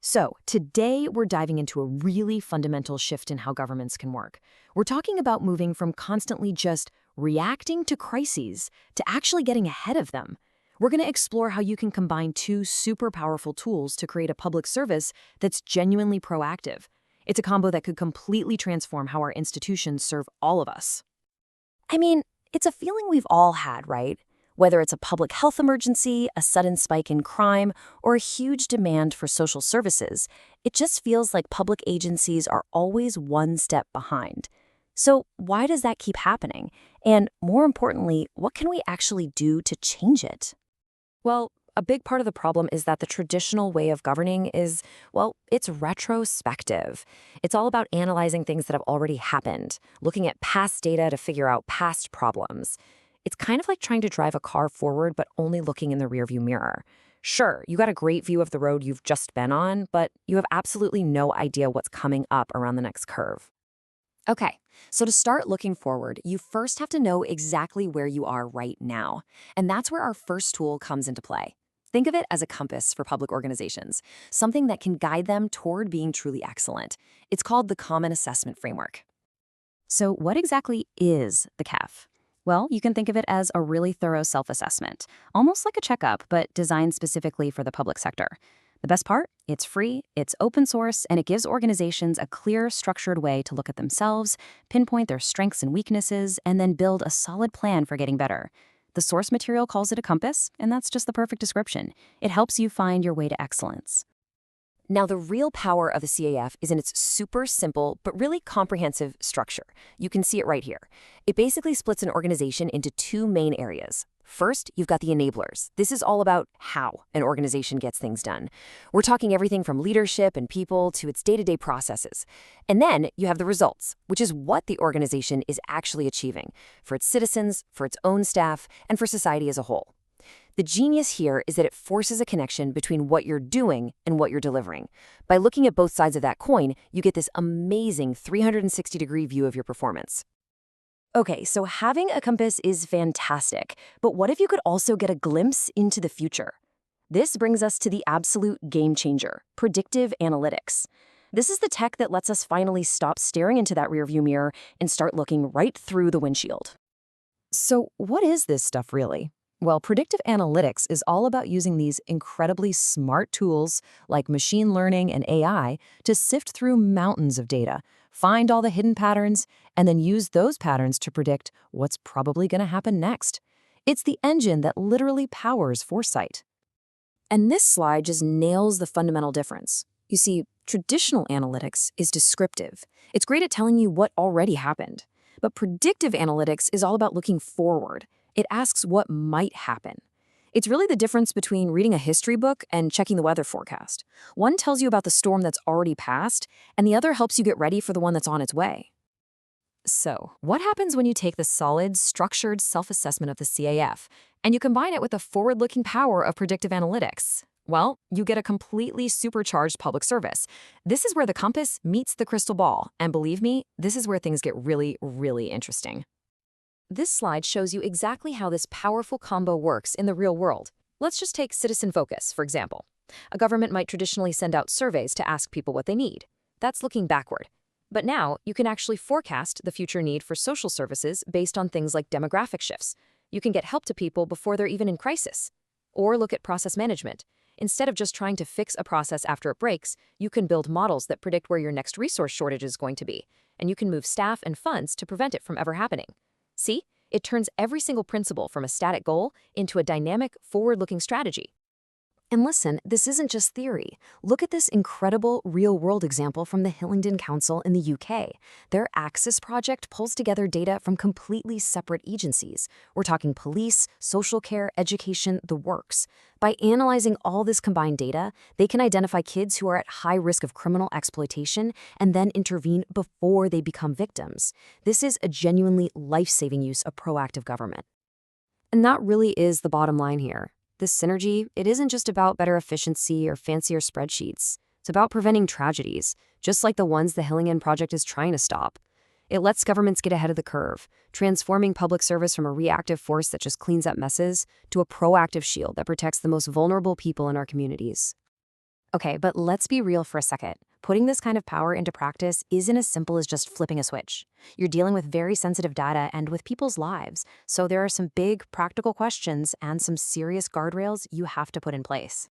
So, today we're diving into a really fundamental shift in how governments can work. We're talking about moving from constantly just reacting to crises to actually getting ahead of them. We're going to explore how you can combine two super powerful tools to create a public service that's genuinely proactive. It's a combo that could completely transform how our institutions serve all of us. I mean, it's a feeling we've all had, right? Whether it's a public health emergency, a sudden spike in crime, or a huge demand for social services, it just feels like public agencies are always one step behind. So why does that keep happening? And more importantly, what can we actually do to change it? Well, a big part of the problem is that the traditional way of governing is, well, it's retrospective. It's all about analyzing things that have already happened, looking at past data to figure out past problems. It's kind of like trying to drive a car forward but only looking in the rearview mirror. Sure, you got a great view of the road you've just been on, but you have absolutely no idea what's coming up around the next curve. Okay, so to start looking forward, you first have to know exactly where you are right now. And that's where our first tool comes into play. Think of it as a compass for public organizations, something that can guide them toward being truly excellent. It's called the Common Assessment Framework. So what exactly is the CAF? Well, you can think of it as a really thorough self-assessment, almost like a checkup, but designed specifically for the public sector. The best part? It's free, it's open source, and it gives organizations a clear, structured way to look at themselves, pinpoint their strengths and weaknesses, and then build a solid plan for getting better. The source material calls it a compass, and that's just the perfect description. It helps you find your way to excellence. Now, the real power of the CAF is in its super simple but really comprehensive structure. You can see it right here. It basically splits an organization into two main areas. First, you've got the enablers. This is all about how an organization gets things done. We're talking everything from leadership and people to its day-to-day processes. And then you have the results, which is what the organization is actually achieving for its citizens, for its own staff, and for society as a whole. The genius here is that it forces a connection between what you're doing and what you're delivering. By looking at both sides of that coin, you get this amazing 360-degree view of your performance. Okay, so having a compass is fantastic, but what if you could also get a glimpse into the future? This brings us to the absolute game changer, predictive analytics. This is the tech that lets us finally stop staring into that rearview mirror and start looking right through the windshield. So what is this stuff really? Well, predictive analytics is all about using these incredibly smart tools like machine learning and AI to sift through mountains of data, find all the hidden patterns, and then use those patterns to predict what's probably going to happen next. It's the engine that literally powers foresight. And this slide just nails the fundamental difference. You see, traditional analytics is descriptive. It's great at telling you what already happened. But predictive analytics is all about looking forward. It asks what might happen. It's really the difference between reading a history book and checking the weather forecast. One tells you about the storm that's already passed, and the other helps you get ready for the one that's on its way. So, what happens when you take the solid, structured self-assessment of the CAF and you combine it with the forward-looking power of predictive analytics? Well, you get a completely supercharged public service. This is where the compass meets the crystal ball, and believe me, this is where things get really, really interesting. This slide shows you exactly how this powerful combo works in the real world. Let's just take citizen focus, for example. A government might traditionally send out surveys to ask people what they need. That's looking backward. But now, you can actually forecast the future need for social services based on things like demographic shifts. You can get help to people before they're even in crisis. Or look at process management. Instead of just trying to fix a process after it breaks, you can build models that predict where your next resource shortage is going to be, and you can move staff and funds to prevent it from ever happening. See? It turns every single principle from a static goal into a dynamic, forward-looking strategy. And listen, this isn't just theory. Look at this incredible real-world example from the Hillington Council in the UK. Their Axis project pulls together data from completely separate agencies. We're talking police, social care, education, the works. By analyzing all this combined data, they can identify kids who are at high risk of criminal exploitation and then intervene before they become victims. This is a genuinely life-saving use of proactive government. And that really is the bottom line here. This synergy, it isn't just about better efficiency or fancier spreadsheets. It's about preventing tragedies, just like the ones the Hillington Project is trying to stop. It lets governments get ahead of the curve, transforming public service from a reactive force that just cleans up messes to a proactive shield that protects the most vulnerable people in our communities. Okay, but let's be real for a second. Putting this kind of power into practice isn't as simple as just flipping a switch. You're dealing with very sensitive data and with people's lives, so there are some big practical questions and some serious guardrails you have to put in place.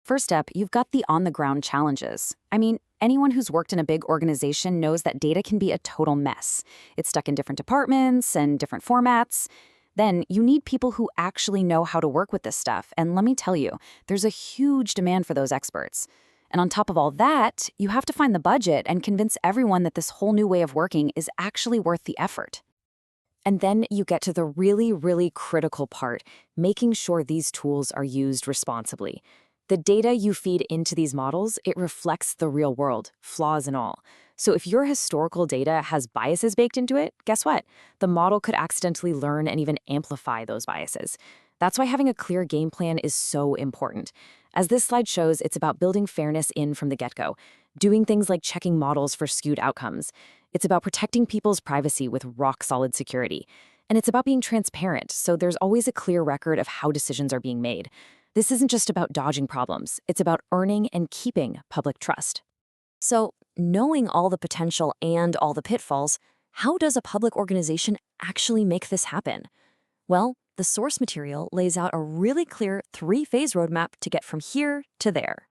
First up, you've got the on-the-ground challenges. I mean, anyone who's worked in a big organization knows that data can be a total mess. It's stuck in different departments and different formats. Then you need people who actually know how to work with this stuff, and let me tell you, there's a huge demand for those experts. And on top of all that, you have to find the budget and convince everyone that this whole new way of working is actually worth the effort. And then you get to the really, really critical part, making sure these tools are used responsibly. The data you feed into these models, it reflects the real world, flaws and all. So if your historical data has biases baked into it, guess what? The model could accidentally learn and even amplify those biases. That's why having a clear game plan is so important. As this slide shows, it's about building fairness in from the get-go, doing things like checking models for skewed outcomes. It's about protecting people's privacy with rock-solid security. And it's about being transparent, so there's always a clear record of how decisions are being made. This isn't just about dodging problems, it's about earning and keeping public trust. So, knowing all the potential and all the pitfalls, how does a public organization actually make this happen? Well, the source material lays out a really clear 3-phase roadmap to get from here to there.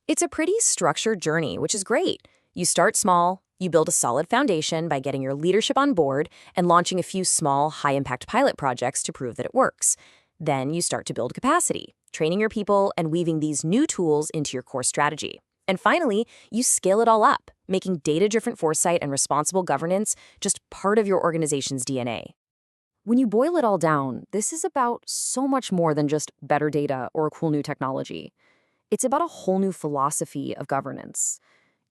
It's a pretty structured journey, which is great. You start small, you build a solid foundation by getting your leadership on board and launching a few small, high-impact pilot projects to prove that it works. Then you start to build capacity, training your people and weaving these new tools into your core strategy. And finally, you scale it all up, making data-driven foresight and responsible governance just part of your organization's DNA. When you boil it all down, this is about so much more than just better data or cool new technology. It's about a whole new philosophy of governance.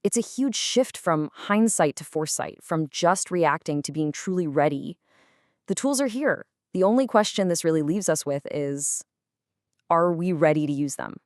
It's a huge shift from hindsight to foresight, from just reacting to being truly ready. The tools are here. The only question this really leaves us with is, are we ready to use them?